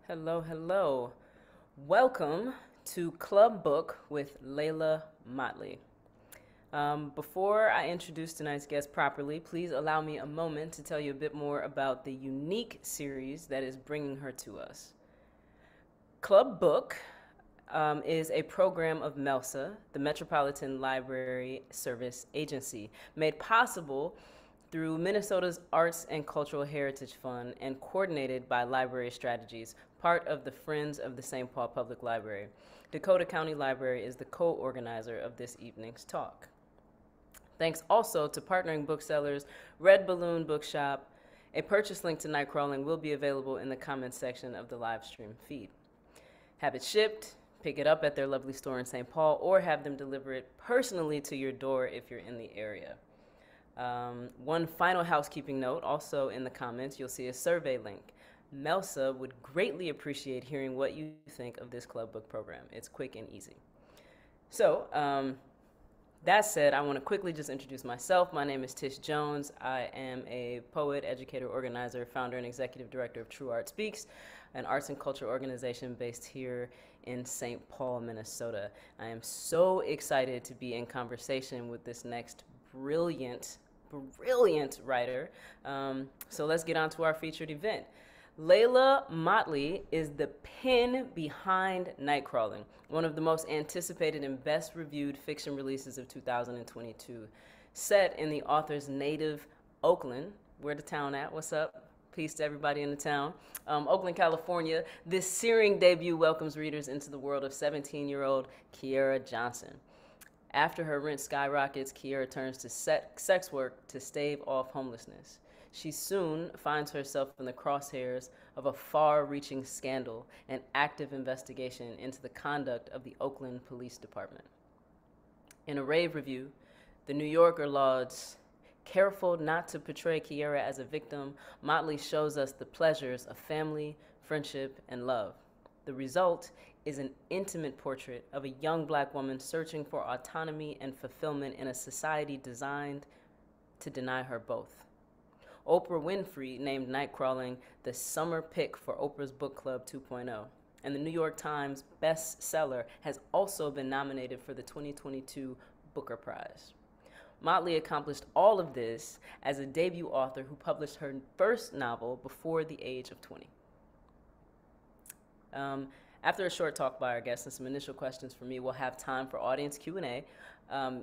Hello, hello. Welcome to Club Book with Leila Mottley. Before I introduce tonight's guest properly, please allow me a moment to tell you a bit more about the unique series that is bringing her to us. Club Book is a program of MELSA, the Metropolitan Library Service Agency, made possible through Minnesota's Arts and Cultural Heritage Fund and coordinated by Library Strategies, part of the Friends of the St. Paul Public Library. Dakota County Library is the co-organizer of this evening's talk. Thanks also to partnering booksellers Red Balloon Bookshop. A purchase link to Nightcrawling will be available in the comments section of the live stream feed. Have it shipped, pick it up at their lovely store in St. Paul, or have them deliver it personally to your door if you're in the area. One final housekeeping note, also in the comments, you'll see a survey link. MELSA would greatly appreciate hearing what you think of this club book program. It's quick and easy. So, that said, I want to quickly just introduce myself. My name is Tish Jones. I am a poet, educator, organizer, founder, and executive director of True Art Speaks, an arts and culture organization based here in St. Paul, Minnesota. I am so excited to be in conversation with this next brilliant writer. So let's get on to our featured event. Leila Mottley is the pen behind Nightcrawling, one of the most anticipated and best reviewed fiction releases of 2022. Set in the author's native Oakland, where the town at? What's up? Peace to everybody in the town. Oakland, California, this searing debut welcomes readers into the world of 17-year-old Kiara Johnson. After her rent skyrockets, Kiara turns to sex work to stave off homelessness. She soon finds herself in the crosshairs of a far-reaching scandal and active investigation into the conduct of the Oakland Police Department. In a rave review, the New Yorker lauds, careful not to portray Kiara as a victim, Mottley shows us the pleasures of family, friendship, and love. The result is an intimate portrait of a young Black woman searching for autonomy and fulfillment in a society designed to deny her both. Oprah Winfrey named Nightcrawling the summer pick for Oprah's Book Club 2.0, and the New York Times bestseller has also been nominated for the 2022 Booker Prize. Mottley accomplished all of this as a debut author who published her first novel before the age of 20. After a short talk by our guests and some initial questions from me, we'll have time for audience Q&A.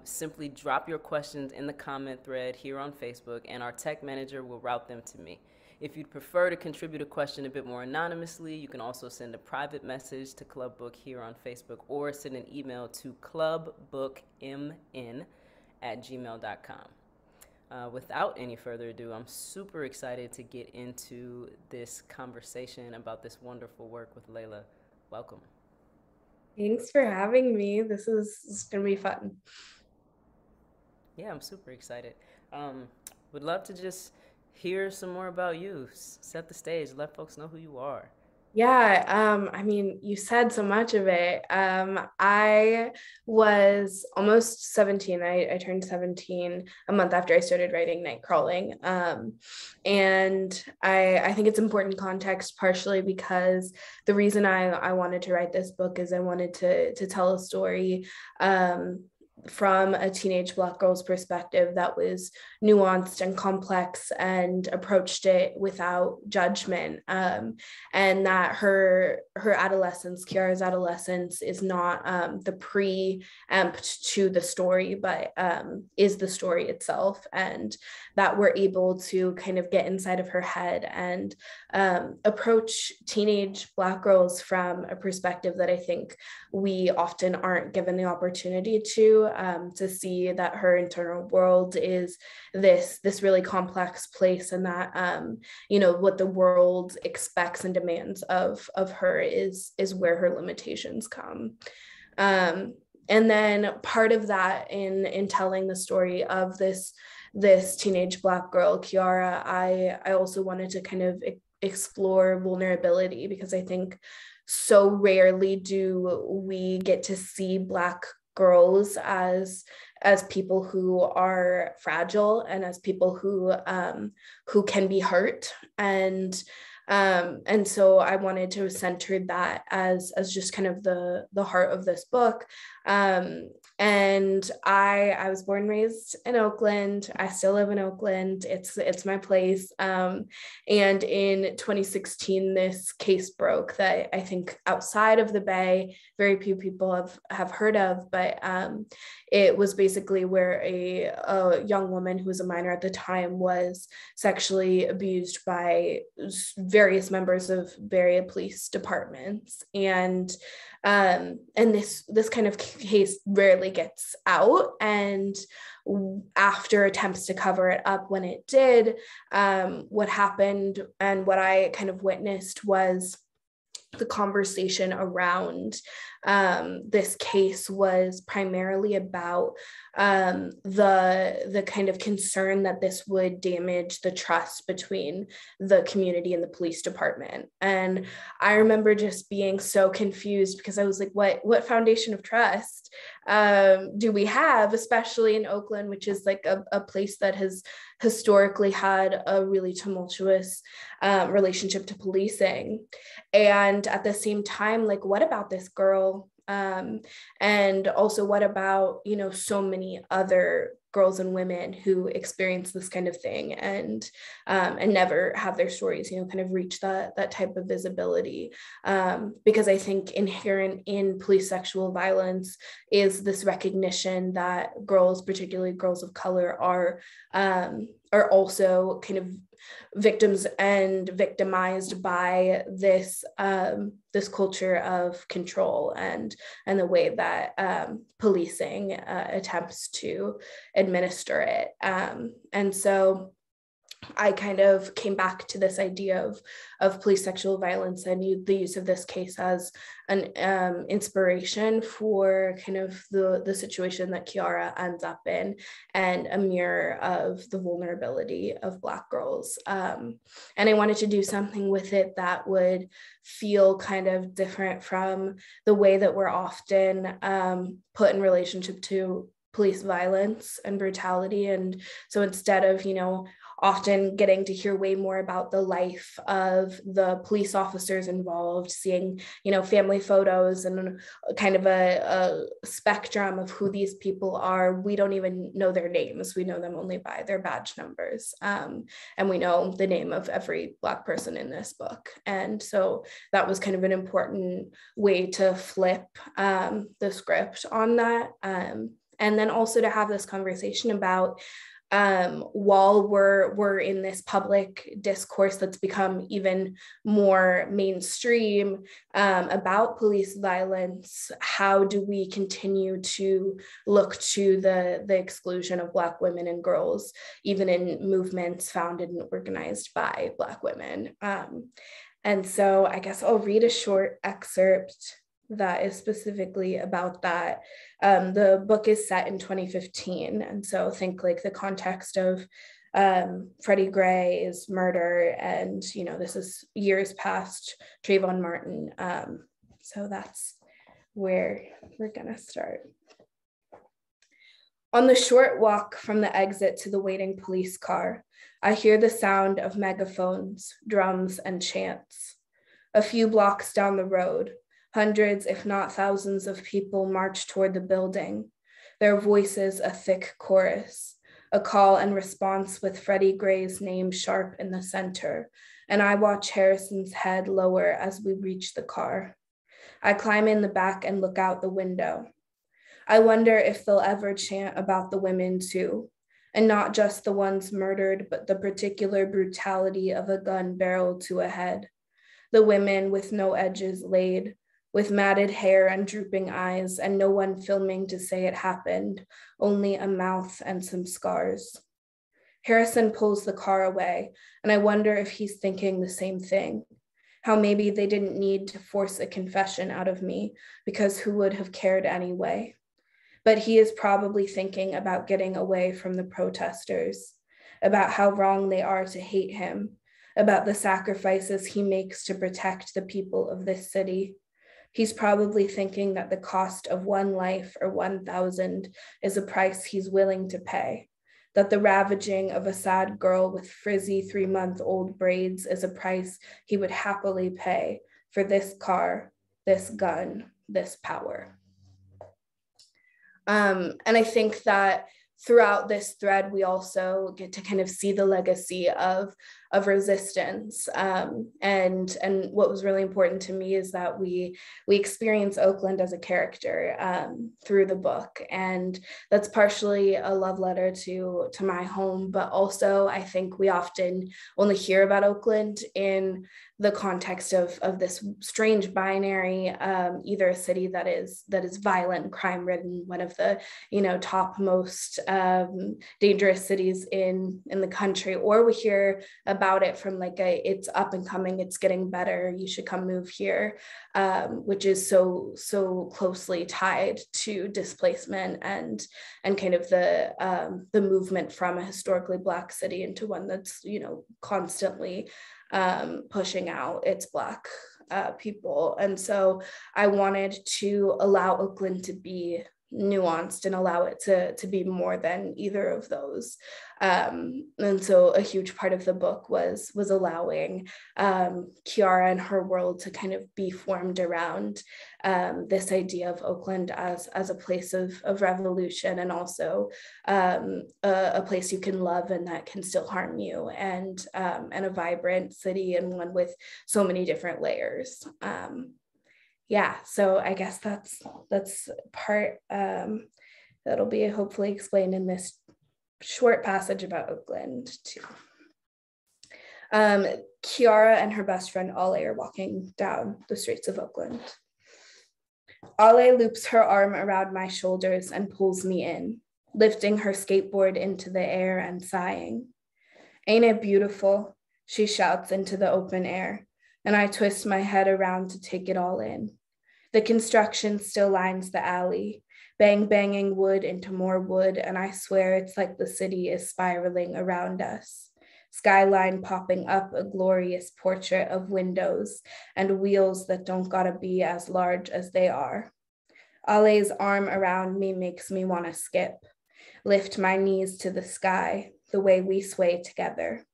Simply drop your questions in the comment thread here on Facebook, and our tech manager will route them to me. If you'd prefer to contribute a question a bit more anonymously, you can also send a private message to Club Book here on Facebook, or send an email to clubbookmn@gmail.com. Without any further ado, I'm super excited to get into this conversation about this wonderful work with Leila. Welcome. Thanks for having me. This is going to be fun. Yeah, I'm super excited. Would love to just hear some more about you. Set the stage. Let folks know who you are. Yeah, I mean, you said so much of it. I was almost 17. I turned 17 a month after I started writing Nightcrawling. And I think it's important context, partially because the reason I wanted to write this book is I wanted to tell a story from a teenage Black girl's perspective that was nuanced and complex and approached it without judgment, and that her adolescence, Kiara's adolescence, is not the preempt to the story, but is the story itself, and that we're able to kind of get inside of her head and approach teenage Black girls from a perspective that I think we often aren't given the opportunity to see that her internal world is this really complex place, and that what the world expects and demands of her is where her limitations come. And then part of that in telling the story of this teenage Black girl, Kiara, I also wanted to kind of explore vulnerability, because I think so rarely do we get to see Black girls as people who are fragile and as people who can be hurt. And And so I wanted to center that as just kind of the heart of this book. And I was born and raised in Oakland. I still live in Oakland. It's my place. And in 2016, this case broke that I think outside of the Bay, very few people have heard of, but it was basically where a young woman who was a minor at the time was sexually abused by various members of Bay Police Departments. And this kind of case rarely gets out. And after attempts to cover it up, when it did, what happened and what I kind of witnessed was the conversation around this case was primarily about the kind of concern that this would damage the trust between the community and the police department. And I remember just being so confused because I was like, what foundation of trust do we have, especially in Oakland, which is like a place that has historically had a really tumultuous relationship to policing. And at the same time, like, what about this girl? And also, what about, so many other girls and women who experience this kind of thing and never have their stories, kind of reach that type of visibility. Because I think inherent in police sexual violence is this recognition that girls, particularly girls of color, are also kind of victims and victimized by this culture of control and the way that policing attempts to administer it. And so I kind of came back to this idea of police sexual violence and the use of this case as an inspiration for kind of the situation that Kiara ends up in, and a mirror of the vulnerability of Black girls. And I wanted to do something with it that would feel kind of different from the way that we're often put in relationship to police violence and brutality. And so instead of, often getting to hear way more about the life of the police officers involved, seeing, family photos and kind of a spectrum of who these people are. We don't even know their names. We know them only by their badge numbers. And we know the name of every Black person in this book. And so that was kind of an important way to flip the script on that. And then also to have this conversation about while we're in this public discourse that's become even more mainstream about police violence, how do we continue to look to the exclusion of Black women and girls, even in movements founded and organized by Black women? And so I guess I'll read a short excerpt that is specifically about that. The book is set in 2015. And so think like the context of Freddie Gray's murder. And, this is years past Trayvon Martin. So that's where we're gonna start. On the short walk from the exit to the waiting police car, I hear the sound of megaphones, drums, and chants. A few blocks down the road, hundreds, if not thousands of people march toward the building, their voices a thick chorus, a call and response with Freddie Gray's name sharp in the center, and I watch Harrison's head lower as we reach the car. I climb in the back and look out the window. I wonder if they'll ever chant about the women too, and not just the ones murdered, but the particular brutality of a gun barreled to a head, the women with no edges laid, with matted hair and drooping eyes, and no one filming to say it happened, only a mouth and some scars. Harrison pulls the car away, and I wonder if he's thinking the same thing, how maybe they didn't need to force a confession out of me, because who would have cared anyway? But he is probably thinking about getting away from the protesters, about how wrong they are to hate him, about the sacrifices he makes to protect the people of this city. He's probably thinking that the cost of one life or 1,000 is a price he's willing to pay, that the ravaging of a sad girl with frizzy 3-month-old braids is a price he would happily pay for this car, this gun, this power. And I think that throughout this thread, we also get to kind of see the legacy of resistance. And what was really important to me is that we experience Oakland as a character through the book. And that's partially a love letter to my home, but also I think we often only hear about Oakland in the context of this strange binary, either a city that is violent, crime ridden, one of the top most dangerous cities in the country, or we hear about it from like it's up and coming, it's getting better, you should come move here, which is so closely tied to displacement and kind of the movement from a historically Black city into one that's constantly pushing out its Black people. And so I wanted to allow Oakland to be nuanced and allow it to be more than either of those. And so a huge part of the book was allowing Kiara and her world to kind of be formed around this idea of Oakland as a place of revolution, and also a place you can love and that can still harm you, and a vibrant city, and one with so many different layers. Yeah, so I guess that's part that'll be hopefully explained in this short passage about Oakland too. Kiara and her best friend Ale are walking down the streets of Oakland. Ale loops her arm around my shoulders and pulls me in, lifting her skateboard into the air and sighing. "Ain't it beautiful?" she shouts into the open air, and I twist my head around to take it all in. The construction still lines the alley, banging wood into more wood, and I swear it's like the city is spiraling around us. Skyline popping up, a glorious portrait of windows and wheels that don't gotta be as large as they are. Ale's arm around me makes me want to skip, lift my knees to the sky, the way we sway together.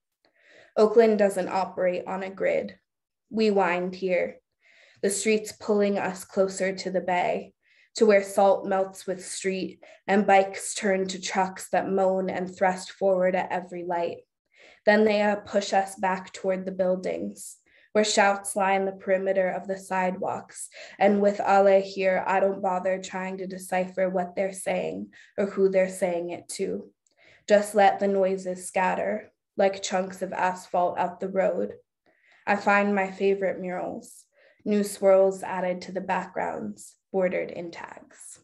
Oakland doesn't operate on a grid. We wind here, the streets pulling us closer to the bay, to where salt melts with street and bikes turn to trucks that moan and thrust forward at every light. Then they push us back toward the buildings, where shouts line the perimeter of the sidewalks. And with Ale here, I don't bother trying to decipher what they're saying or who they're saying it to. Just let the noises scatter, like chunks of asphalt out the road. I find my favorite murals, new swirls added to the backgrounds, bordered in tags.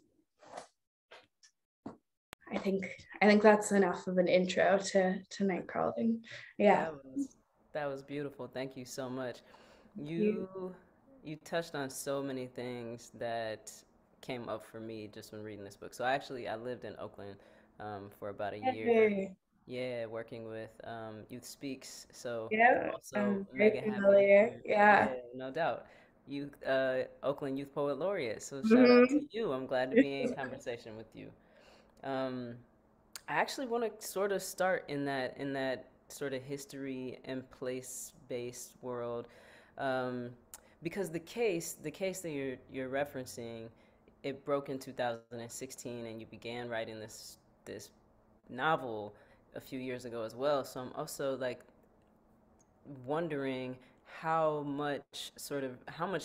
I think that's enough of an intro to Nightcrawling. Yeah. That was beautiful. Thank you so much. You touched on so many things that came up for me just when reading this book. So I lived in Oakland for about a year. Yeah, working with Youth Speaks. So Yeah, also I'm very mega happy familiar. to, Yeah. yeah, no doubt. Oakland Youth Poet Laureate. So shout out to Mhm. you. I'm glad to be in conversation with you. Um, I actually want to sort of start in that sort of history and place based world, um, because the case that you're referencing, it broke in 2016, and you began writing this novel a few years ago as well. So I'm also like wondering how much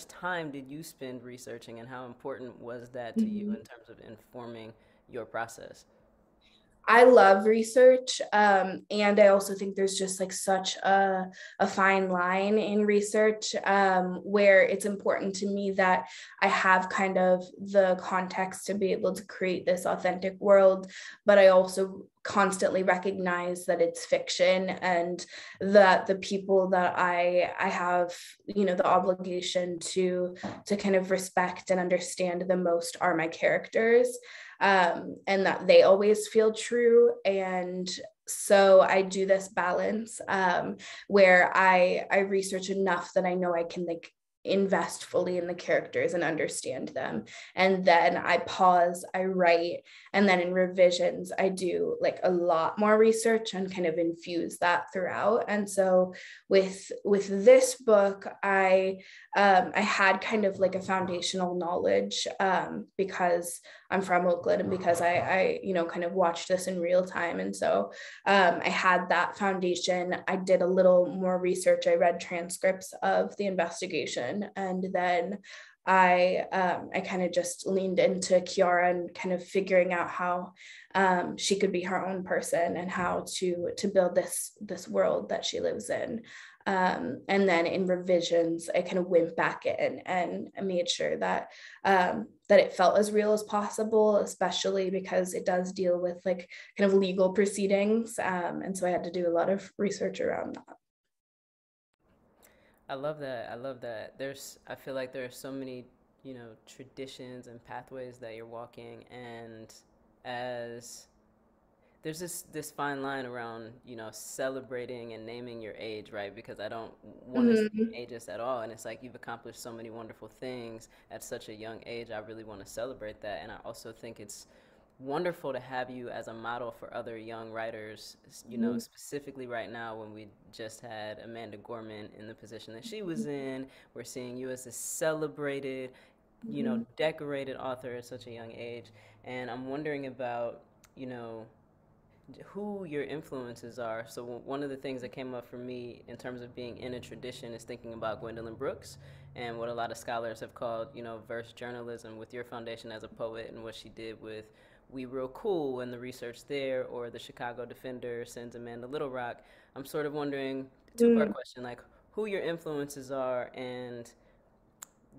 time did you spend researching, and how important was that to you in terms of informing your process? I love research. And I also think there's just like such a fine line in research, where it's important to me that I have kind of the context to be able to create this authentic world, but I also constantly recognize that it's fiction, and that the people that I have, the obligation to kind of respect and understand the most are my characters. And that they always feel true. And so I do this balance, where I research enough that I know I can like invest fully in the characters and understand them. And then I pause, I write, and then in revisions, I do like a lot more research and kind of infuse that throughout. And so with this book, I had kind of like a foundational knowledge, because I'm from Oakland and because I kind of watched this in real time. And so I had that foundation. I did a little more research. I read transcripts of the investigation, and then I kind of just leaned into Kiara and kind of figuring out how she could be her own person and how to build this world that she lives in. And then in revisions, I kind of went back in and made sure that that it felt as real as possible, especially because it does deal with like kind of legal proceedings. And so I had to do a lot of research around that. I love that. I love that. I feel like there are so many, traditions and pathways that you're walking, and as there's this fine line around, celebrating and naming your age, right? Because I don't want to Mhm. seem ageist at all, and it's like you've accomplished so many wonderful things at such a young age. I really want to celebrate that, and I also think it's wonderful to have you as a model for other young writers, specifically right now when we just had Amanda Gorman in the position that she was in. We're seeing you as a celebrated, Mhm. decorated author at such a young age. And I'm wondering about, you know, who your influences are. So one of the things that came up for me in terms of being in a tradition is thinking about Gwendolyn Brooks and what a lot of scholars have called, verse journalism, with your foundation as a poet and what she did with We Real Cool and the research there, or the Chicago Defender sends Amanda Little Rock. I'm sort of wondering, two-part Mhm. question, like who your influences are and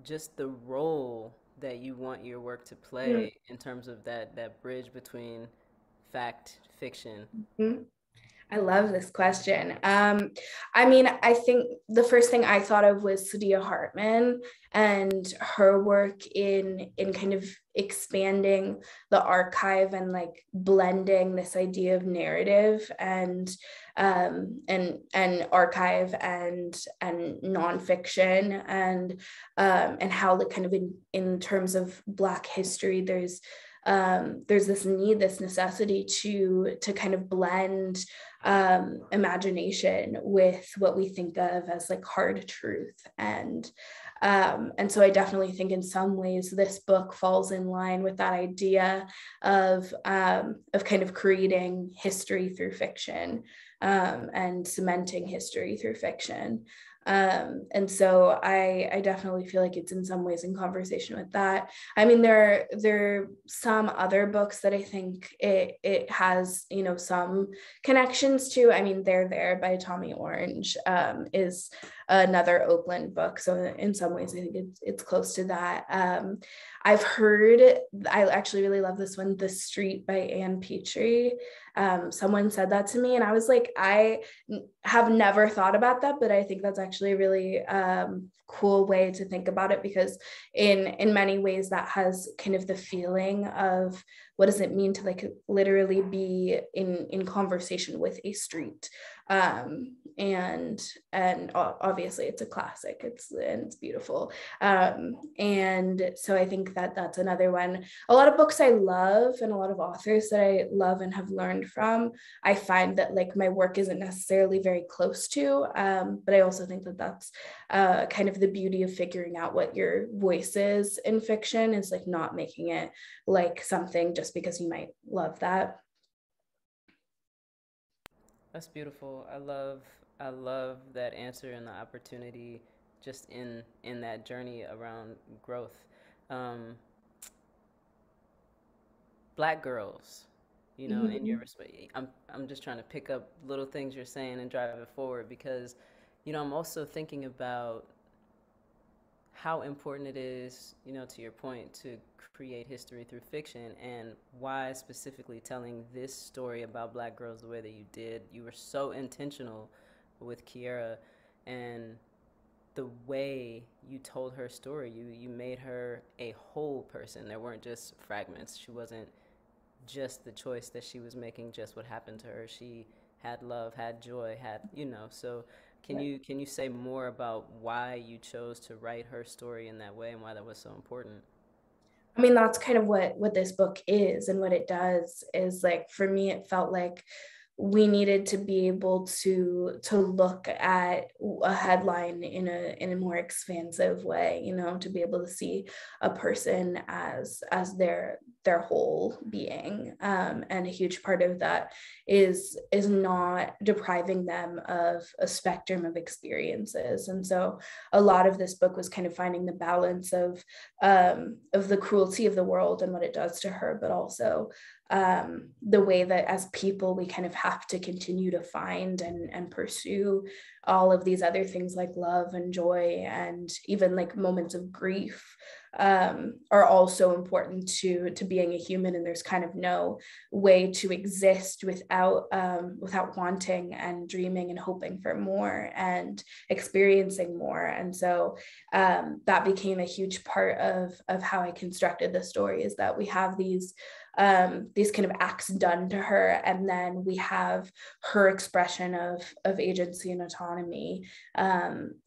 just the role that you want your work to play in terms of that bridge between fact, fiction. Mhm. I love this question. I mean, I think the first thing I thought of was Sadia Hartman and her work in kind of expanding the archive and like blending this idea of narrative and archive and nonfiction and how like kind of in terms of Black history, there's this need, this necessity to kind of blend imagination with what we think of as like hard truth. And so I definitely think in some ways this book falls in line with that idea of kind of creating history through fiction, and cementing history through fiction. And so I definitely feel like it's in some ways in conversation with that. I mean, there are some other books that I think it has, some connections to. I mean, They're There by Tommy Orange is another Oakland book. So in some ways, I think it's close to that. I've heard, I actually really love this one, The Street by Anne Petrie. Someone said that to me, and I was like, I have never thought about that, but I think that's actually a really cool way to think about it, because in many ways that has kind of the feeling of what does it mean to like literally be in conversation with a street. And obviously it's a classic, it's beautiful. And so I think that that's another one. A lot of books I love and a lot of authors that I love and have learned from, I find that like my work isn't necessarily very close to, but I also think that that's kind of the beauty of figuring out what your voice is in fiction, is like not making it like something just because you might love that. That's beautiful. I love that answer and the opportunity just in that journey around growth. Um, Black girls, in your Mhm. respect. I'm just trying to pick up little things you're saying and drive it forward because, I'm also thinking about how important it is, to your point, to create history through fiction, and why specifically telling this story about Black girls the way that you did. You were so intentional with Kiara, and the way you told her story, you made her a whole person. There weren't just fragments. She wasn't just the choice that she was making, just what happened to her. She had love, had joy, had, so Can you say more about why you chose to write her story in that way and why that was so important? I mean, that's kind of what this book is, and what it does is, like, for me, it felt like we needed to be able to look at a headline in a more expansive way, you know, to be able to see a person as their whole being, and a huge part of that is not depriving them of a spectrum of experiences. And so a lot of this book was kind of finding the balance of the cruelty of the world and what it does to her, but also the way that as people we kind of have to continue to find and pursue all of these other things like love and joy and even like moments of grief, are also important to being a human. And there's kind of no way to exist without wanting and dreaming and hoping for more and experiencing more. And so that became a huge part of how I constructed the story, is that we have these kind of acts done to her, and then we have her expression of agency and autonomy,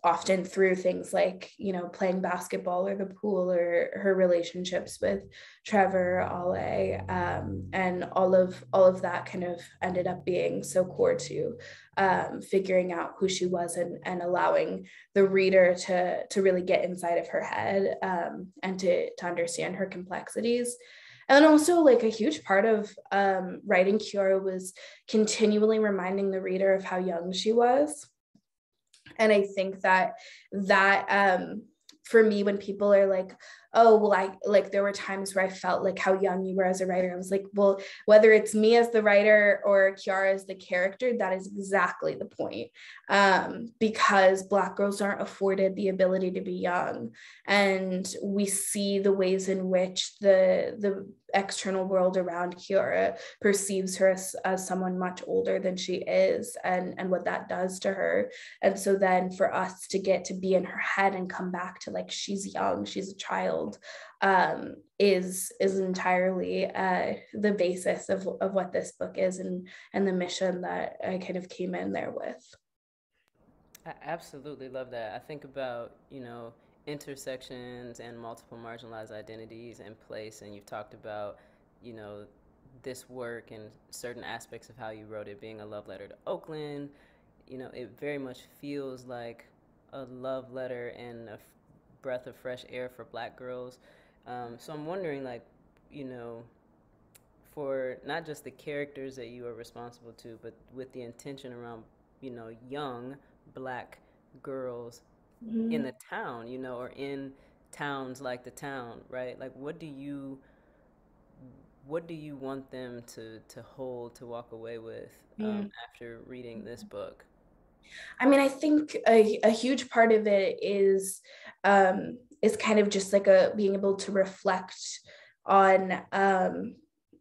often through things like, you know, playing basketball or the pool, or her relationships with Trevor, Ale, and all of that kind of ended up being so core to figuring out who she was, and allowing the reader to really get inside of her head, and to understand her complexities. And also, like, a huge part of writing Kiara was continually reminding the reader of how young she was. And I think that for me, when people are like, oh, well, I like, there were times where I felt like how young you were as a writer. I was like, well, whether it's me as the writer or Kiara as the character, that is exactly the point. Because Black girls aren't afforded the ability to be young. And we see the ways in which the external world around Kiara perceives her as someone much older than she is, and what that does to her. And so then for us to get to be in her head and come back to, like, she's young, she's a child, is entirely the basis of what this book is, and the mission that I kind of came in there with. I absolutely love that. I think about, intersections and multiple marginalized identities in place, and you've talked about, you know, this work and certain aspects of how you wrote it being a love letter to Oakland. It very much feels like a love letter and a breath of fresh air for Black girls. So I'm wondering, like, you know, for not just the characters that you are responsible to, but with the intention around, young Black girls in the town, or in towns like the town, right? Like, what do you want them to hold, to walk away with, Mm. after reading this book? I mean, I think a huge part of it is kind of just like a being able to reflect on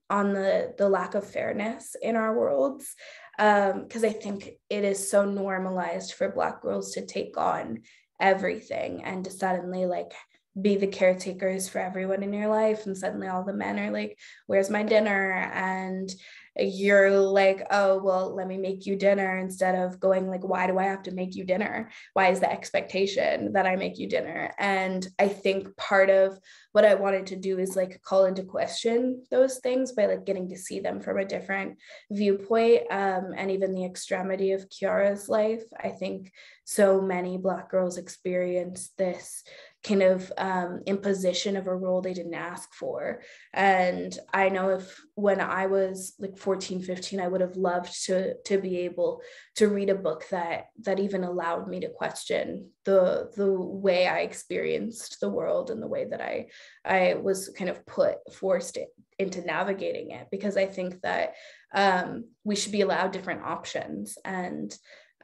the lack of fairness in our worlds, because I think it is so normalized for Black girls to take on everything and to suddenly, like, be the caretakers for everyone in your life, and suddenly all the men are like, where's my dinner? And you're like, oh, well, let me make you dinner, instead of going like, why do I have to make you dinner? Why is the expectation that I make you dinner? And I think part of what I wanted to do is, like, call into question those things by, like, getting to see them from a different viewpoint, and even the extremity of Kiara's life. I think so many Black girls experience this kind of imposition of a role they didn't ask for. And I know if when I was like 14, 15, I would have loved to be able to read a book that even allowed me to question the way I experienced the world, and the way that I was kind of forced into navigating it, because I think that we should be allowed different options. And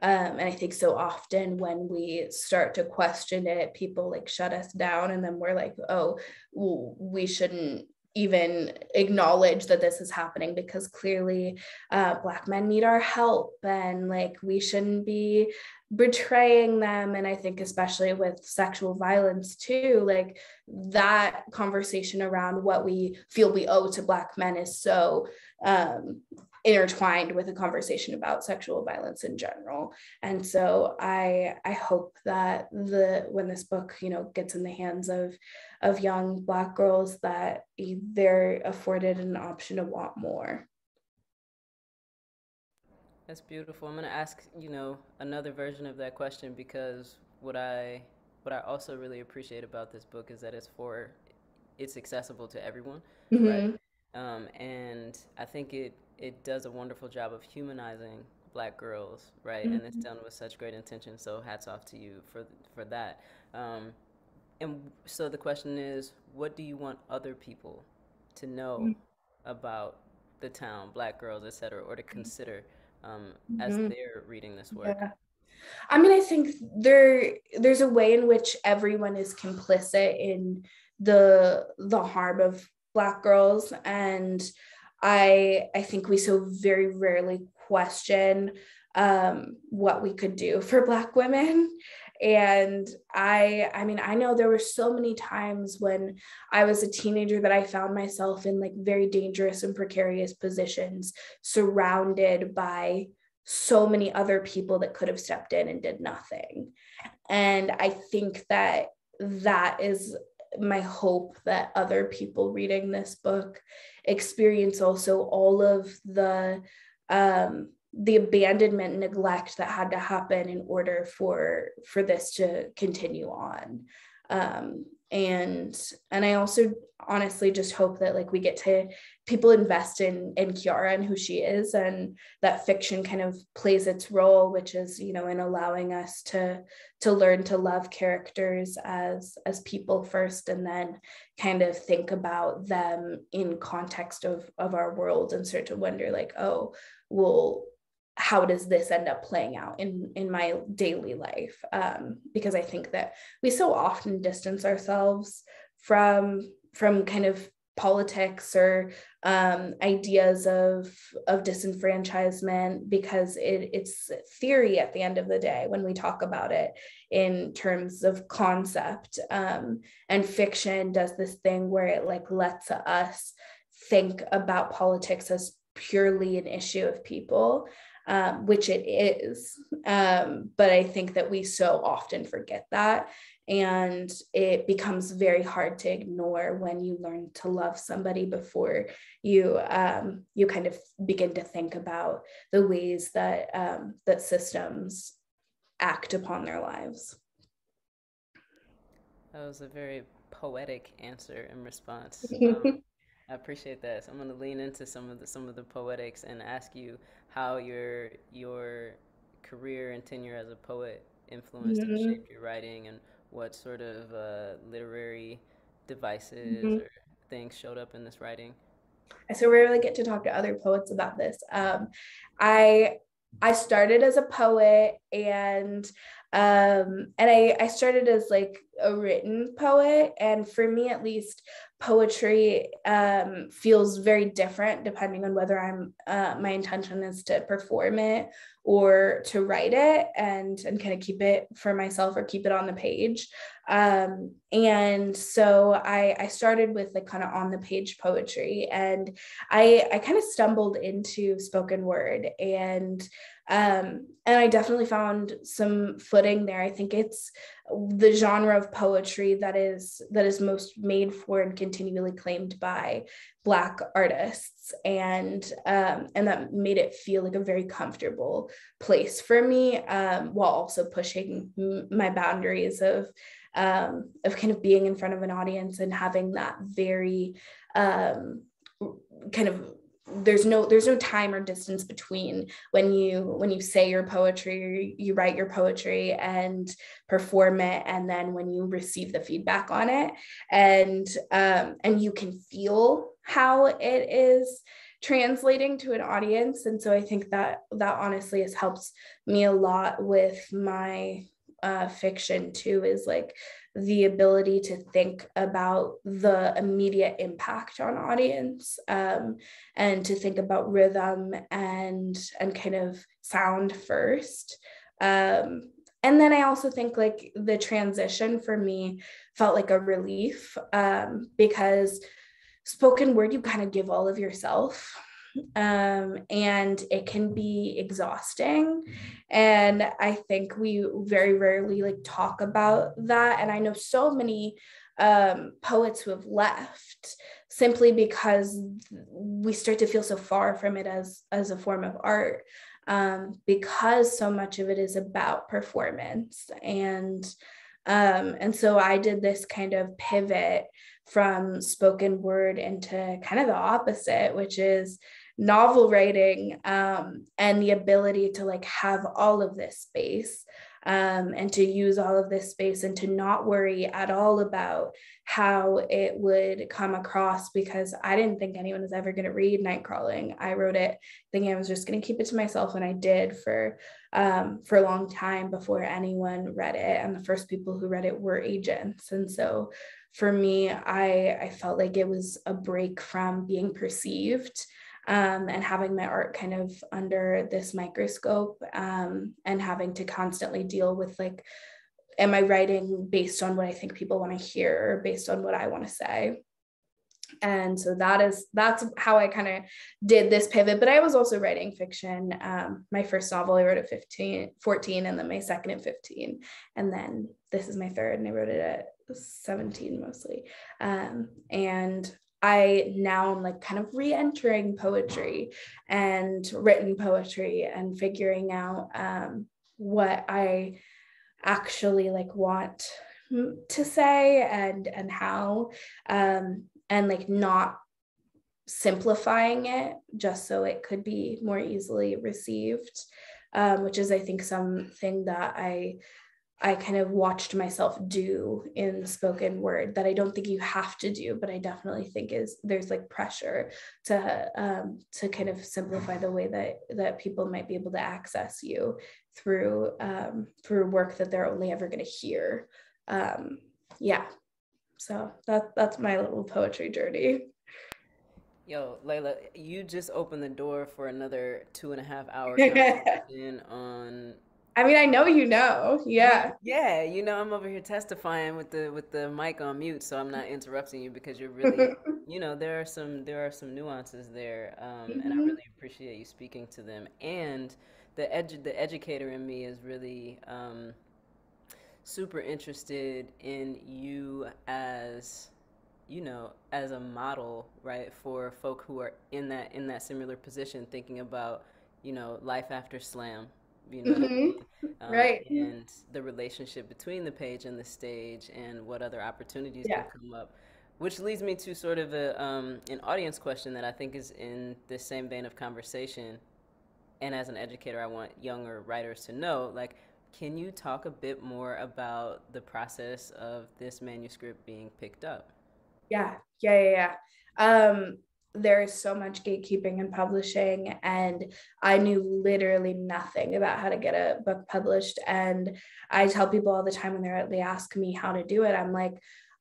I think so often when we start to question it, people, like, shut us down, and then we're like, oh, well, we shouldn't even acknowledge that this is happening, because clearly Black men need our help, and, like, we shouldn't be betraying them. And I think especially with sexual violence too, like, that conversation around what we feel we owe to Black men is so intertwined with a conversation about sexual violence in general. And so I hope that when this book, gets in the hands of young Black girls, that they're afforded an option to want more. That's beautiful. I'm going to ask, another version of that question, because what I also really appreciate about this book is that it's accessible to everyone, right? Mm-hmm. And I think it does a wonderful job of humanizing Black girls, right? And it's Mm-hmm. done with such great intention. So hats off to you for that. Um, and so the question is, what do you want other people to know about the town, Black girls, etc., or to consider as Mm-hmm. they're reading this work? Yeah. I mean, I think there's a way in which everyone is complicit in the harm of Black girls, and I think we so very rarely question what we could do for Black women. And I mean, I know there were so many times when I was a teenager that I found myself in like very dangerous and precarious positions, surrounded by so many other people that could have stepped in and did nothing. And I think that is my hope, that other people reading this book experience also all of the abandonment and neglect that had to happen in order for this to continue on. um, and I also honestly just hope that like we get to people invest in Kiara and who she is, and that fiction kind of plays its role, which is in allowing us to learn to love characters as people first, and then kind of think about them in context of our world, and start to wonder like, oh, well, how does this end up playing out in my daily life? Because I think that we so often distance ourselves from kind of politics or ideas of disenfranchisement, because it's theory at the end of the day when we talk about it in terms of concept. And fiction does this thing where it like lets us think about politics as purely an issue of people, which it is. But I think that we so often forget that. And it becomes very hard to ignore when you learn to love somebody before you kind of begin to think about the ways that that systems act upon their lives. That was a very poetic answer and response. I appreciate that. So I'm going to lean into some of the poetics and ask you how your career and tenure as a poet influenced and Mhm. shaped your writing, and what sort of literary devices Mhm. or things showed up in this writing. I so rarely get to talk to other poets about this. I I started as a poet, and I started as like a written poet, and for me at least, poetry feels very different depending on whether my intention is to perform it or to write it, and kind of keep it for myself or keep it on the page. And so I started with like kind of on the page poetry, and I kind of stumbled into spoken word, and I definitely found some footing there. I think it's the genre of poetry that is most made for and continually claimed by Black artists, and that made it feel like a very comfortable place for me, while also pushing my boundaries of kind of being in front of an audience and having that very kind of, there's no time or distance between when you say your poetry, or you write your poetry and perform it, and then when you receive the feedback on it, and you can feel how it is translating to an audience. And so I think that honestly has helped me a lot with my fiction too, is like the ability to think about the immediate impact on audience, and to think about rhythm and kind of sound first. And then I also think like the transition for me felt like a relief, because spoken word, you kind of give all of yourself, and it can be exhausting. And I think we very rarely like talk about that. And I know so many poets who have left simply because we start to feel so far from it as a form of art, because so much of it is about performance. And so I did this kind of pivot from spoken word into kind of the opposite, which is novel writing, and the ability to like have all of this space, and to use all of this space and to not worry at all about how it would come across, because I didn't think anyone was ever going to read Nightcrawling. I wrote it thinking I was just going to keep it to myself, and I did for a long time before anyone read it. And the first people who read it were agents. And so for me, I felt like it was a break from being perceived, and having my art kind of under this microscope, and having to constantly deal with like, am I writing based on what I think people want to hear or based on what I want to say? And so that's how I kind of did this pivot. But I was also writing fiction. My first novel I wrote at 14, and then my second at 15. And then this is my third, and I wrote it at 17 mostly. And I now am like kind of re-entering poetry and written poetry and figuring out what I actually like want to say and how, and like not simplifying it just so it could be more easily received, which is I think something that I kind of watched myself do in spoken word that I don't think you have to do, but I definitely think there's like pressure to kind of simplify the way that people might be able to access you through work that they're only ever going to hear. Yeah. So that's my little poetry journey. Yo, Layla, you just opened the door for another 2.5 hour conversation on. I mean, I know you know. Yeah. Yeah, I'm over here testifying with the mic on mute, so I'm not interrupting you because you're really, there are some nuances there, and I Mhm. really appreciate you speaking to them. And the educator in me is really super interested in you as, as a model, right, for folk who are in that similar position, thinking about, life after slam, you know what I Mhm. mean? Right. And the relationship between the page and the stage, and what other opportunities can Yeah. come up, which leads me to sort of an audience question that I think is in this same vein of conversation. And as an educator, I want younger writers to know, like, can you talk a bit more about the process of this manuscript being picked up? Yeah. There is so much gatekeeping and publishing, and I knew literally nothing about how to get a book published. And I tell people all the time when they ask me how to do it, I'm like,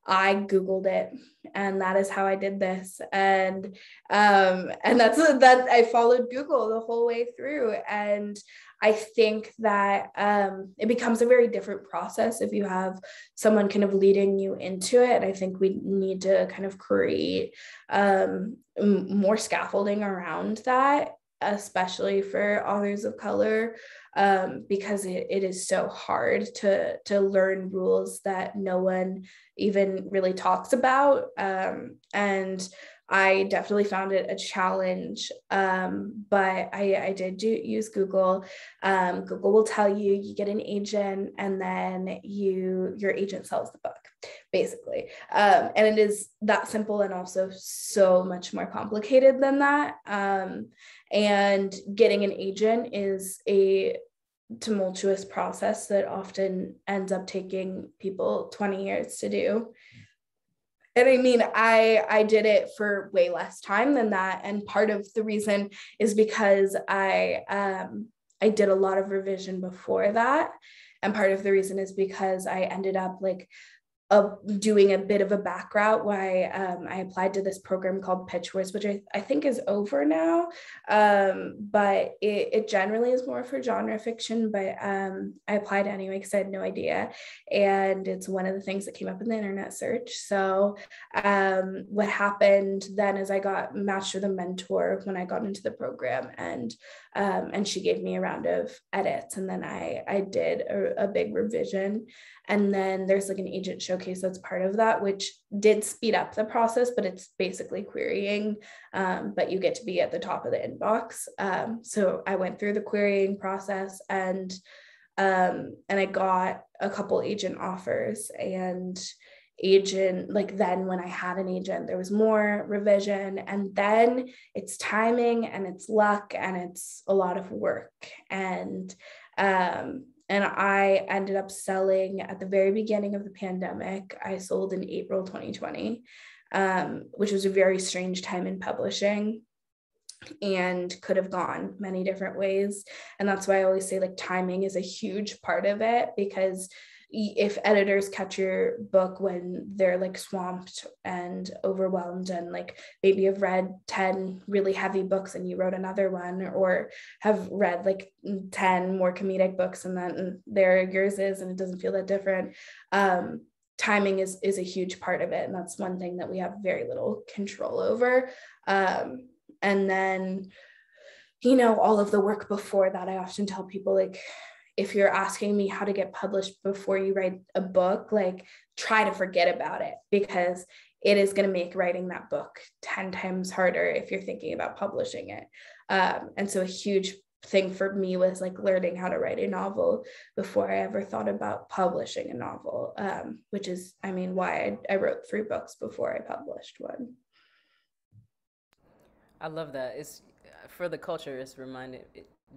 I Googled it, and that is how I did this. And that I followed Google the whole way through. And I think that it becomes a very different process if you have someone kind of leading you into it. And I think we need to kind of create more scaffolding around that, especially for authors of color, because it is so hard to learn rules that no one even really talks about. And I definitely found it a challenge, but I did use Google. Google will tell you get an agent, and then your agent sells the book, basically. And it is that simple, and also so much more complicated than that. And getting an agent is a tumultuous process that often ends up taking people 20 years to do. And I mean, I did it for way less time than that. And part of the reason is because I did a lot of revision before that. And part of the reason is because I ended up like doing a bit of a back route why I applied to this program called Pitch Wars, which I think is over now. But it generally is more for genre fiction, but I applied anyway because I had no idea. And it's one of the things that came up in the internet search. So what happened then is I got matched with a mentor when I got into the program, and she gave me a round of edits, and then I did a big revision. And then there's like an agent showcase that's part of that, which did speed up the process, but it's basically querying, but you get to be at the top of the inbox. So I went through the querying process, and I got a couple agent offers, and agent, like then when I had an agent, there was more revision, and then it's timing and it's luck and it's a lot of work. And I ended up selling at the very beginning of the pandemic. I sold in April 2020, which was a very strange time in publishing and could have gone many different ways. And that's why I always say like timing is a huge part of it, because if editors catch your book when they're like swamped and overwhelmed, and like maybe have read 10 really heavy books and you wrote another one, or have read like 10 more comedic books and then there yours is and it doesn't feel that different, timing is a huge part of it, and that's one thing that we have very little control over. And then all of the work before that, I often tell people, like, if you're asking me how to get published before you write a book, like try to forget about it, because it is going to make writing that book 10 times harder if you're thinking about publishing it. And so a huge thing for me was like learning how to write a novel before I ever thought about publishing a novel, which is, why I wrote 3 books before I published one. I love that. It's for the culture. It's reminded.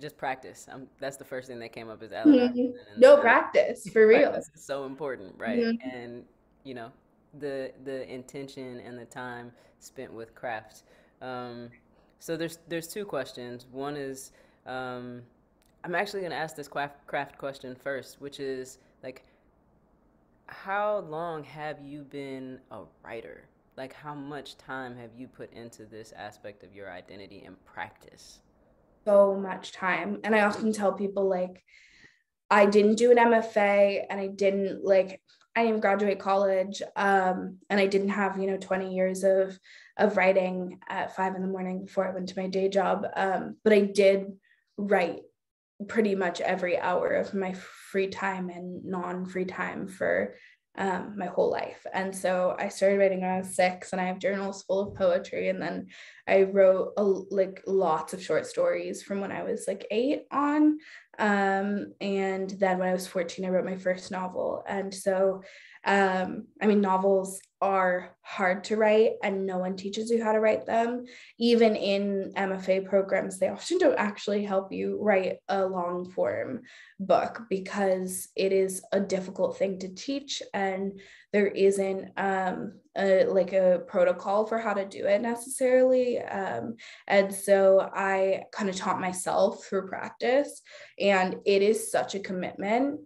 Just practice. That's the first thing that came up is Allen Iverson. No, practice for real. Practice is so important, right? And the intention and the time spent with craft. So there's 2 questions. One is I'm actually going to ask this craft question first, which is like, how long have you been a writer? Like, how much time have you put into this aspect of your identity and practice? So much time. And I often tell people, like, I didn't do an MFA, and I didn't even graduate college, and I didn't have 20 years of writing at 5 a.m. before I went to my day job, but I did write pretty much every hour of my free time and non-free time for my whole life. And so I started writing when I was 6, and I have journals full of poetry. And then I wrote lots of short stories from when I was 8 on. And then when I was 14, I wrote my first novel. And so, novels are hard to write, and no one teaches you how to write them. Even in MFA programs, they often don't actually help you write a long form book, because it is a difficult thing to teach, and there isn't a protocol for how to do it necessarily. And so I kind of taught myself through practice, and it is such a commitment.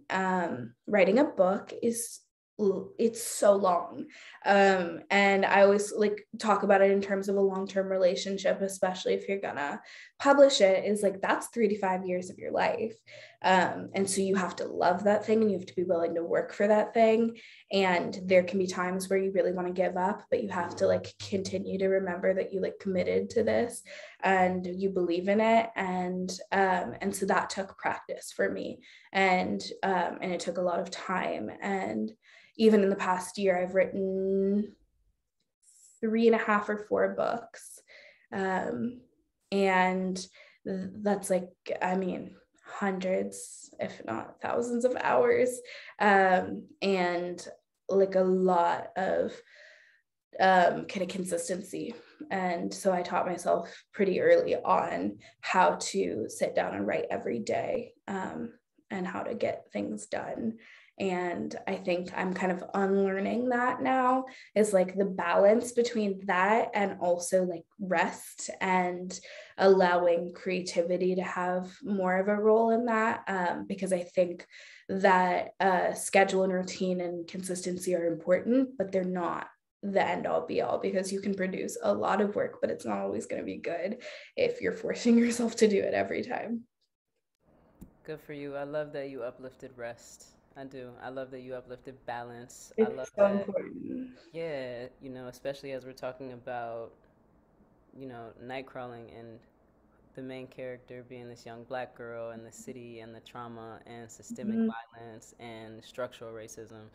Writing a book it's so long, and I always talk about it in terms of a long-term relationship, especially if you're gonna publish it, is that's 3 to 5 years of your life, and so you have to love that thing, and you have to be willing to work for that thing. And there can be times where you really want to give up, but you have to continue to remember that you committed to this and you believe in it. And so that took practice for me, and it took a lot of time. And even in the past year, I've written 3.5 or 4 books. And that's hundreds, if not thousands of hours. And a lot of kind of consistency. And so I taught myself pretty early on how to sit down and write every day, and how to get things done. And I think I'm kind of unlearning that now, is like the balance between that and also like rest and allowing creativity to have more of a role in that. Because I think that schedule and routine and consistency are important, but they're not the end all be all, because you can produce a lot of work, but it's not always going to be good if you're forcing yourself to do it every time. Good for you. I love that you uplifted rest. I do. I love that you uplifted balance. I love It's so that, important. yeah, especially as we're talking about, Nightcrawling and the main character being this young black girl in the city and the trauma and systemic Mhm. violence and structural racism.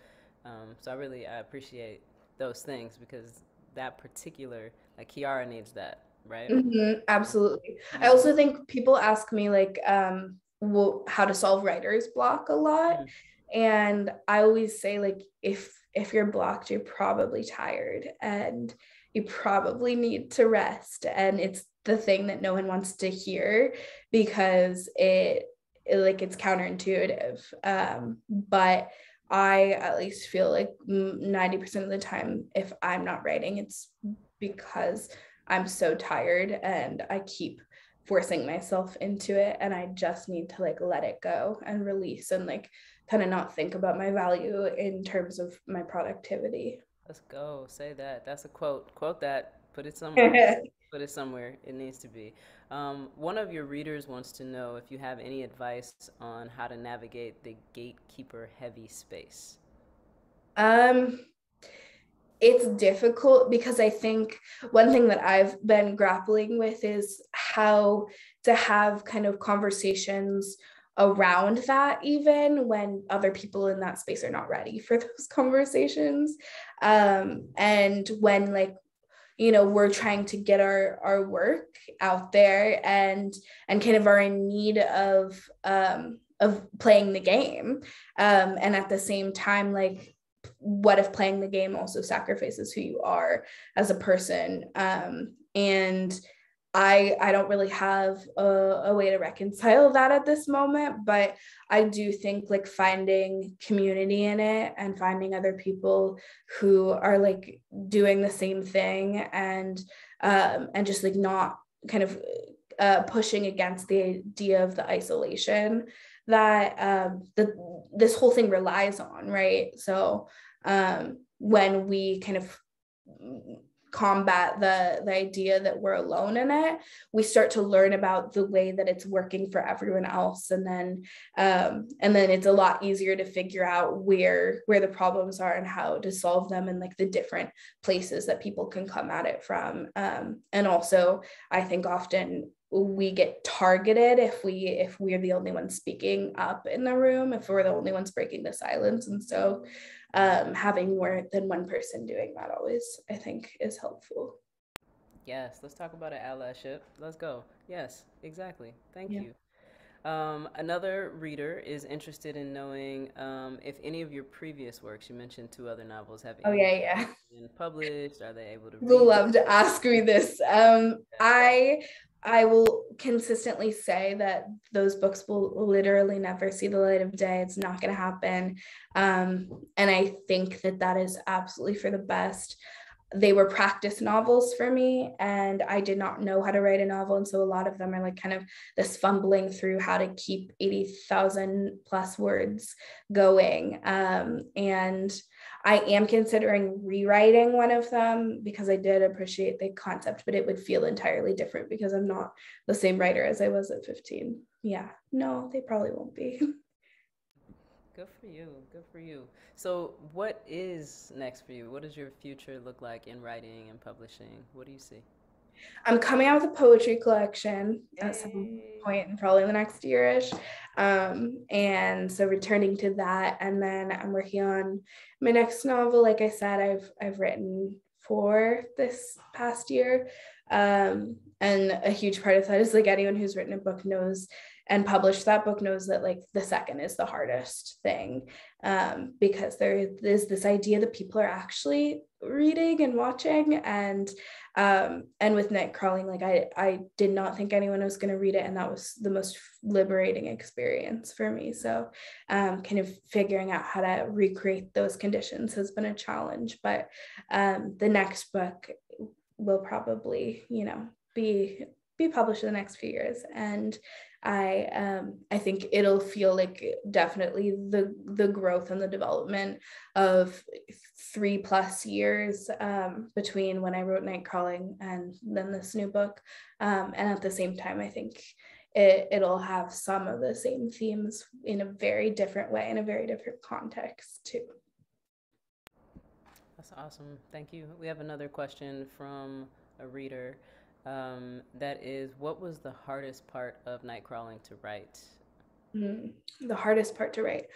So I appreciate those things because that particular, like Kiara needs that, right? Absolutely. I You, also think people ask me like well, how to solve writer's block a lot. mm, And I always say like if you're blocked, you're probably tired and you probably need to rest. And it's the thing that no one wants to hear because like it's counterintuitive. But I at least feel like 90% of the time, if I'm not writing, it's because I'm so tired and I keep forcing myself into it, and I just need to like let it go and release and like kind of not think about my value in terms of my productivity. let's go. Say that. That's a quote. Quote that. Put it somewhere. Put it somewhere. It needs to be. One of your readers wants to know if you have any advice on how to navigate the gatekeeper heavy space. um it's difficult because I think one thing that I've been grappling with is how to have kind of conversations around that, even when other people in that space are not ready for those conversations. And when like we're trying to get our work out there and kind of are in need of playing the game, and at the same time, like what if playing the game also sacrifices who you are as a person? And I don't really have a way to reconcile that at this moment, but I do think like finding community in it and finding other people who are like doing the same thing and just like not kind of pushing against the idea of the isolation that this whole thing relies on, right? So when we kind of combat the idea that we're alone in it, we start to learn about the way that it's working for everyone else, and then it's a lot easier to figure out where the problems are and how to solve them, and like the different places that people can come at it from. And also I think often we get targeted if we're the only ones speaking up in the room, if we're the only ones breaking the silence. And so having more than one person doing that always, I think, is helpful. Yes, let's talk about an allyship. Let's go. Yes, exactly. Thank Yeah. you. Another reader is interested in knowing if any of your previous works, you mentioned two other novels, have Oh any yeah, yeah. been published? Are they able to People read them? love to ask me this. I will consistently say that those books will literally never see the light of day. It's not going to happen. And I think that that is absolutely for the best. They were practice novels for me, and I did not know how to write a novel. And so a lot of them are like kind of this fumbling through how to keep 80,000 plus words going. And I am considering rewriting one of them because I did appreciate the concept, but it would feel entirely different because I'm not the same writer as I was at 15. Yeah, no, they probably won't be. Good for you. Good for you. So, what is next for you? What does your future look like in writing and publishing? What do you see? I'm coming out with a poetry collection at some Yay. point, probably in the next year-ish. And so returning to that, and then I'm working on my next novel. Like I said, I've written four this past year. And a huge part of that is like anyone who's written a book knows and published that book knows that like the second is the hardest thing. because there is this idea that people are actually reading and watching, and with Nightcrawling, like I did not think anyone was going to read it, and that was the most liberating experience for me. So kind of figuring out how to recreate those conditions has been a challenge, but the next book will probably, be published in the next few years, and I think it'll feel like definitely the growth and the development of 3+ years between when I wrote Nightcrawling and then this new book, and at the same time I think it'll have some of the same themes in a very different way, in a very different context too. That's awesome. Thank you. We have another question from a reader. That is, what was the hardest part of Nightcrawling to write? The hardest part to write.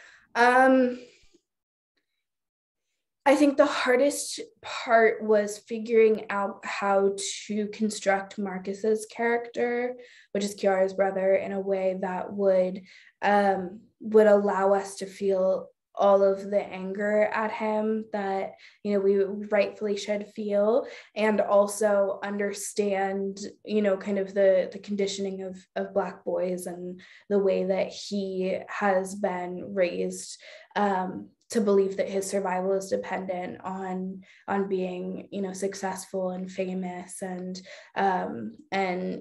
I think the hardest part was figuring out how to construct Marcus's character, which is Kiara's brother, in a way that would allow us to feel all of the anger at him that we rightfully should feel, and also understand kind of the conditioning of Black boys and the way that he has been raised to believe that his survival is dependent on being successful and famous and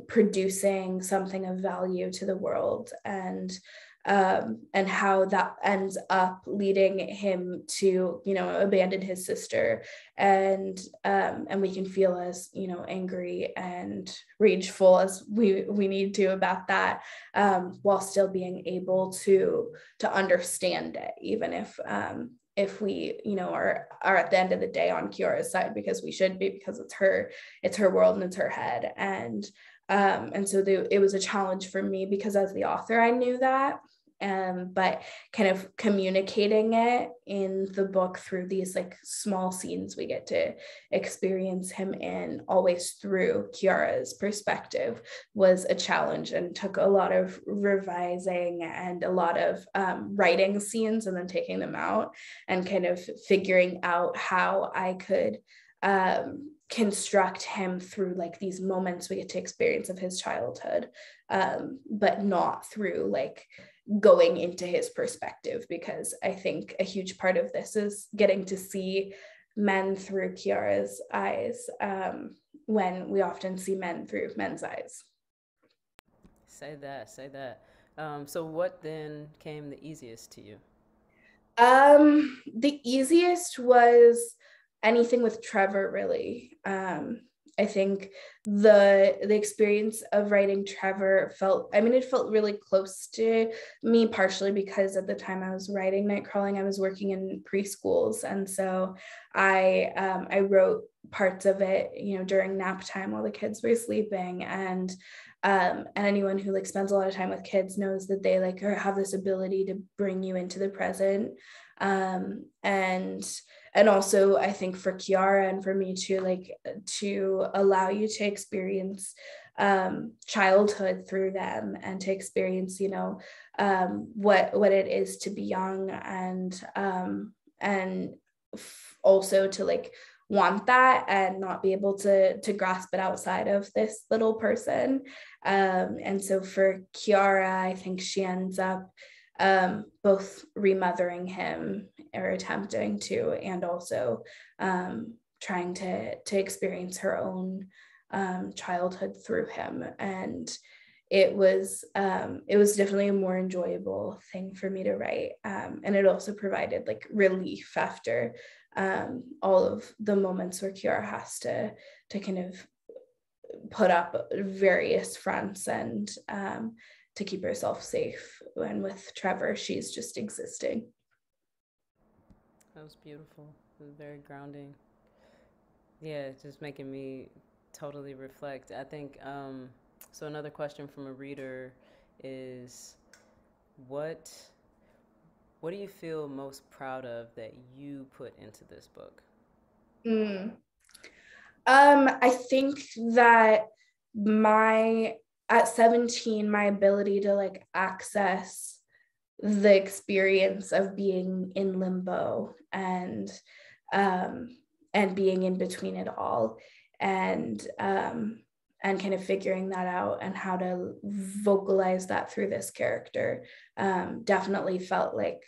producing something of value to the world, and how that ends up leading him to abandon his sister, and we can feel as angry and rageful as we need to about that, while still being able to understand it, even if we are at the end of the day on Kiara's side, because we should be, because it's her world and it's her head, and so it was a challenge for me, because as the author I knew that, but kind of communicating it in the book through these like small scenes we get to experience him in, always through Kiara's perspective, was a challenge, and took a lot of revising and a lot of writing scenes and then taking them out and kind of figuring out how I could construct him through like these moments we get to experience of his childhood, but not through like going into his perspective, because I think a huge part of this is getting to see men through Kiara's eyes, when we often see men through men's eyes. Say that. So what then came the easiest to you? The easiest was anything with Trevor, really. I think the experience of writing Trevor felt really close to me, partially because at the time I was writing Nightcrawling, I was working in preschools, and so I wrote parts of it, during nap time while the kids were sleeping, and anyone who like spends a lot of time with kids knows that they like have this ability to bring you into the present, and also I think for Kiara and for me too, like to allow you to experience childhood through them, and to experience what it is to be young, and also to like want that and not be able to grasp it outside of this little person, and so for Kiara, I think she ends up both remothering him, or attempting to, and also trying to experience her own childhood through him. And it was definitely a more enjoyable thing for me to write, and it also provided like relief after all of the moments where Kiara has to kind of put up various fronts and to keep herself safe. And with Trevor, she's just existing. That was beautiful. It was very grounding. Yeah, it's just making me totally reflect. I think, so another question from a reader is, what do you feel most proud of that you put into this book? I think that at 17, my ability to like access the experience of being in limbo and being in between it all, and kind of figuring that out and how to vocalize that through this character. Definitely felt like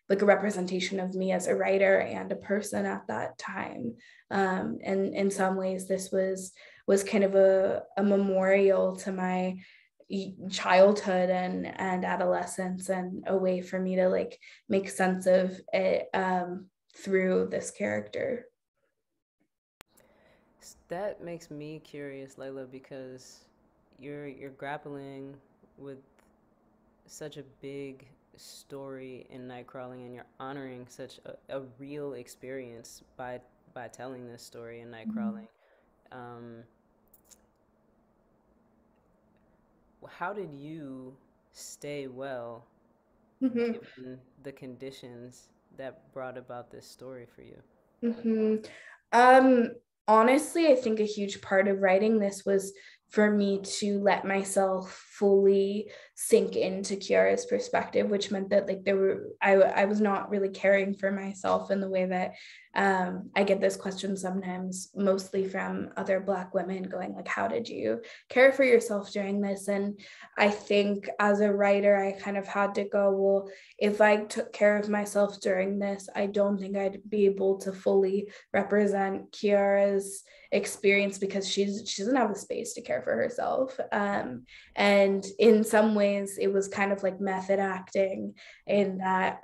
a representation of me as a writer and a person at that time. And in some ways, this was kind of a memorial to my childhood and adolescence, and a way for me to like make sense of it through this character. That makes me curious, Layla, because you're grappling with such a big story in Nightcrawling, and you're honoring such a real experience by telling this story in Nightcrawling. Um, how did you stay well Mm-hmm. given the conditions that brought about this story for you? Mm-hmm. Um, Honestly, I think a huge part of writing this was for me to let myself fully sink into Kiara's perspective, which meant that like I was not really caring for myself in the way that I get this question sometimes, mostly from other Black women, going like, how did you care for yourself during this? And I think as a writer, I kind of had to go, well, if I took care of myself during this, I don't think I'd be able to fully represent Kiara's experience, because she doesn't have the space to care for herself. And in some ways, it was kind of like method acting, in that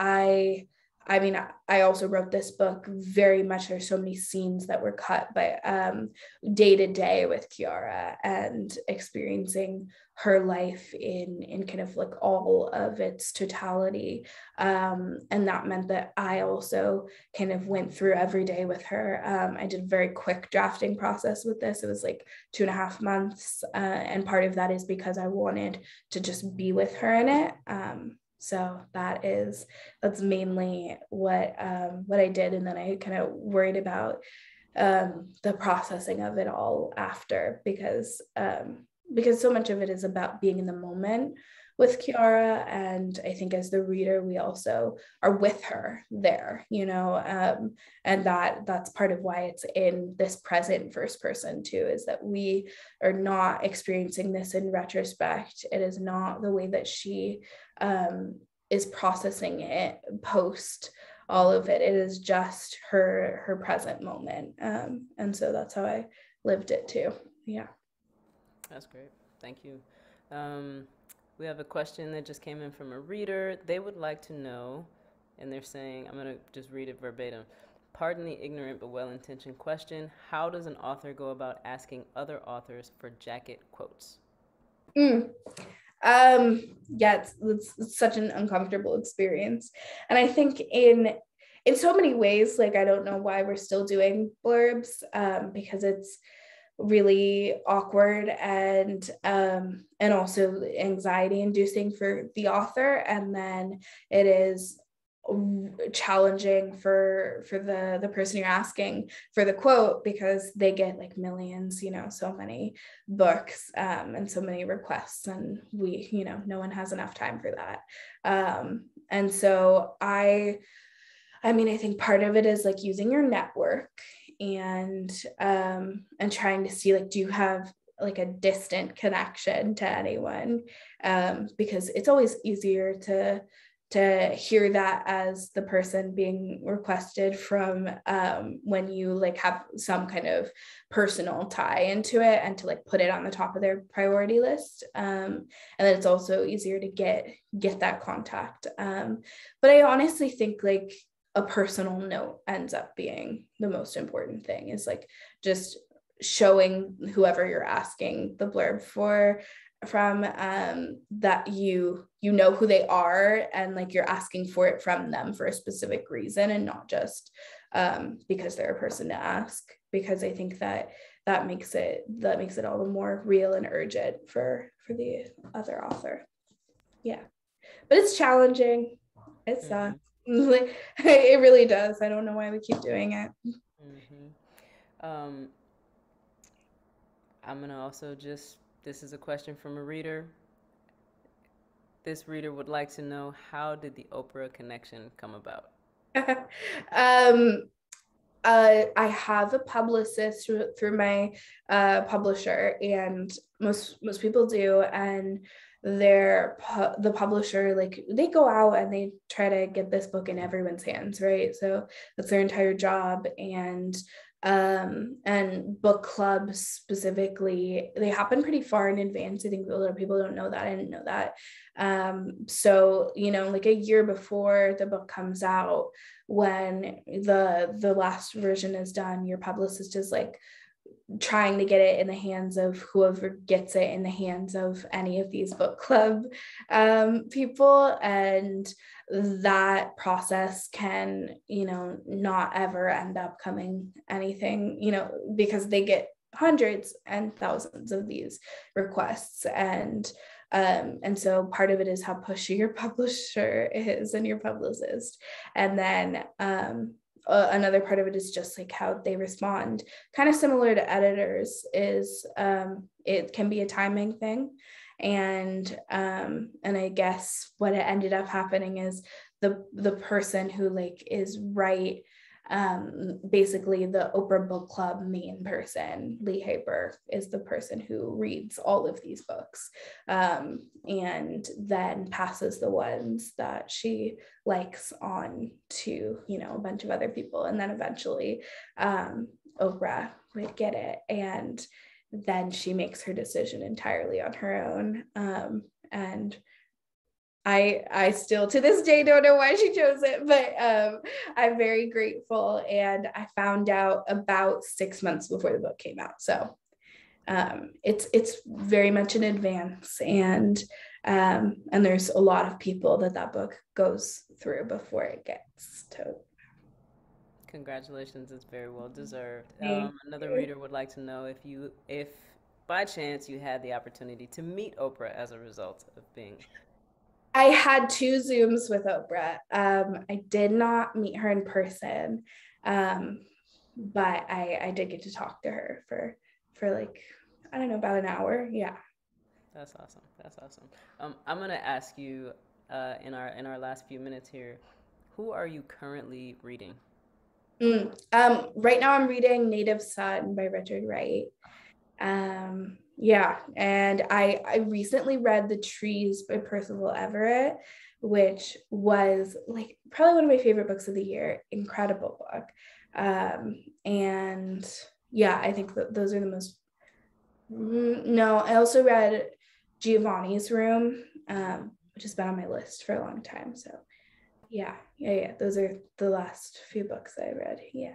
I mean, I also wrote this book very much. There's so many scenes that were cut, but day to day with Kiara and experiencing her life in kind of like all of its totality. And that meant that I also kind of went through every day with her. I did a very quick drafting process with this. It was like 2.5 months. And part of that is because I wanted to just be with her in it. So that's mainly what I did, and then I kind of worried about the processing of it all after, because so much of it is about being in the moment with Kiara, and I think as the reader we also are with her there, and that's part of why it's in this present first person too, is that we are not experiencing this in retrospect. It is not the way that she is processing it post all of it. It is just her present moment, and so that's how I lived it too. Yeah. That's great. Thank you. Um, we have a question that just came in from a reader. They would like to know, and they're saying, I'm going to just read it verbatim. Pardon the ignorant but well intentioned question. How does an author go about asking other authors for jacket quotes? Mm. Yeah, it's such an uncomfortable experience. And I think in so many ways, like I don't know why we're still doing blurbs, because it's really awkward and also anxiety inducing for the author, and then it is challenging for the person you're asking for the quote, because they get like millions, so many books, and so many requests, and no one has enough time for that. And so I mean, I think part of it is like using your network, and trying to see, like, do you have like a distant connection to anyone, because it's always easier to hear that as the person being requested from, when you like have some kind of personal tie into it, and to like put it on the top of their priority list, and then it's also easier to get that contact, but I honestly think like a personal note ends up being the most important thing, is like just showing whoever you're asking the blurb from, that you know who they are, and like you're asking for it from them for a specific reason, and not just because they're a person to ask, because I think that makes it all the more real and urgent for the other author. Yeah, but it's challenging. It's Mm-hmm. it really does. I don't know why we keep doing it. Mm-hmm. I'm going to also just, this is a question from a reader. this reader would like to know, how did the Oprah connection come about? um, I have a publicist through my publisher, and most people do, and the publisher, like, they go out and they try to get this book in everyone's hands, right? So that's their entire job. And book clubs specifically, they happen pretty far in advance. I think a lot of people don't know that. I didn't know that. So, like a year before the book comes out, when the last version is done, your publicist is like trying to get it in the hands of whoever gets it in the hands of any of these book club people. And that process can, not ever end up coming anything, because they get hundreds and thousands of these requests. And so part of it is how pushy your publisher is and your publicist. And then another part of it is just like how they respond, kind of similar to editors, is it can be a timing thing. And I guess what it ended up happening is the person who like is right, basically the Oprah Book Club main person, Lee Haber, is the person who reads all of these books, and then passes the ones that she likes on to, a bunch of other people. And then eventually Oprah would get it, and then she makes her decision entirely on her own. And I still to this day don't know why she chose it, but I'm very grateful. And I found out about 6 months before the book came out. So it's very much in advance. And there's a lot of people that book goes through before it gets to. Congratulations, it's very well deserved. Another reader would like to know if by chance you had the opportunity to meet Oprah as a result of being. I had 2 Zooms with Oprah. I did not meet her in person, but I did get to talk to her for like, I don't know, about an hour. Yeah. That's awesome. That's awesome. I'm gonna ask you in our last few minutes here, who are you currently reading? Right now I'm reading Native Son by Richard Wright. Yeah, and I recently read The Trees by Percival Everett, which was like probably one of my favorite books of the year. Incredible book. And yeah, I think that those are the most. No, I also read Giovanni's Room, which has been on my list for a long time. So yeah. Those are the last few books I read. Yeah.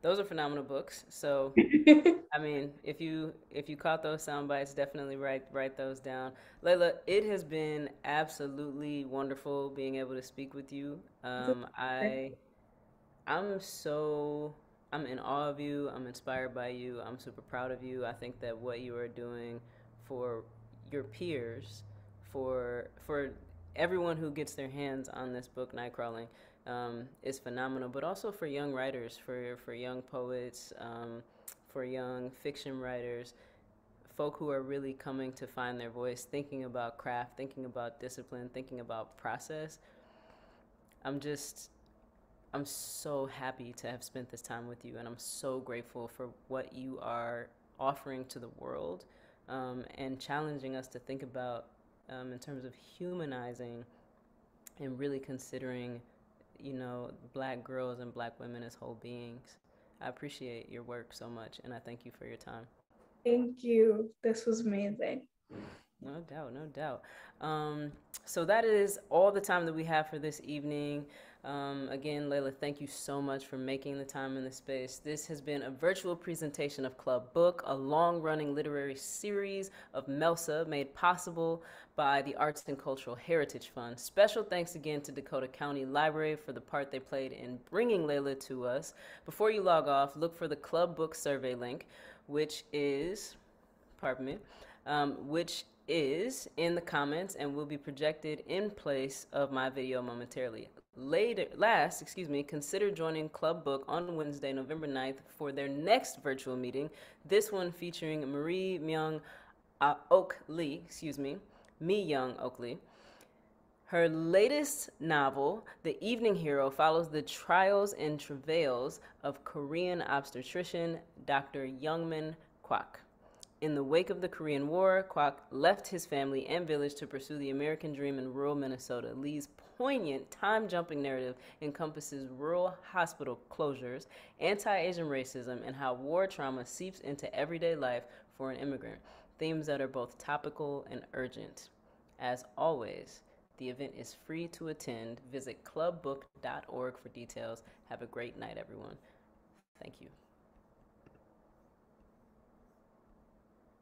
Those are phenomenal books. So, I mean, if you caught those sound bites, definitely write those down. Leila, it has been absolutely wonderful being able to speak with you. I'm so I'm in awe of you. I'm inspired by you. I'm super proud of you. I think that what you are doing for your peers, for everyone who gets their hands on this book, Nightcrawling, is phenomenal. But also for young writers, for young poets, for young fiction writers, folk who are really coming to find their voice, thinking about craft, thinking about discipline, thinking about process. I'm just I'm so happy to have spent this time with you, and I'm so grateful for what you are offering to the world, and challenging us to think about, in terms of humanizing and really considering, Black girls and Black women as whole beings. I appreciate your work so much, and I thank you for your time. Thank you. This was amazing. No doubt, no doubt. So that is all the time that we have for this evening. Again, Leila, thank you so much for making the time in the space. This has been a virtual presentation of Club Book, a long-running literary series of MELSA made possible by the Arts and Cultural Heritage Fund. Special thanks again to Dakota County Library for the part they played in bringing Leila to us. Before you log off, look for the Club Book survey link, which is, pardon me, which is in the comments and will be projected in place of my video momentarily. Consider joining Club Book on Wednesday, November 9th for their next virtual meeting, this one featuring Marie Myung Oakley, Me Young Oakley. Her latest novel, The Evening Hero, follows the trials and travails of Korean obstetrician Dr. Youngmin Kwak. In the wake of the Korean War, Kwak left his family and village to pursue the American dream in rural Minnesota. Lee's poignant, time-jumping narrative encompasses rural hospital closures, anti-Asian racism, and how war trauma seeps into everyday life for an immigrant, themes that are both topical and urgent. As always, the event is free to attend. Visit clubbook.org for details. Have a great night, everyone. Thank you.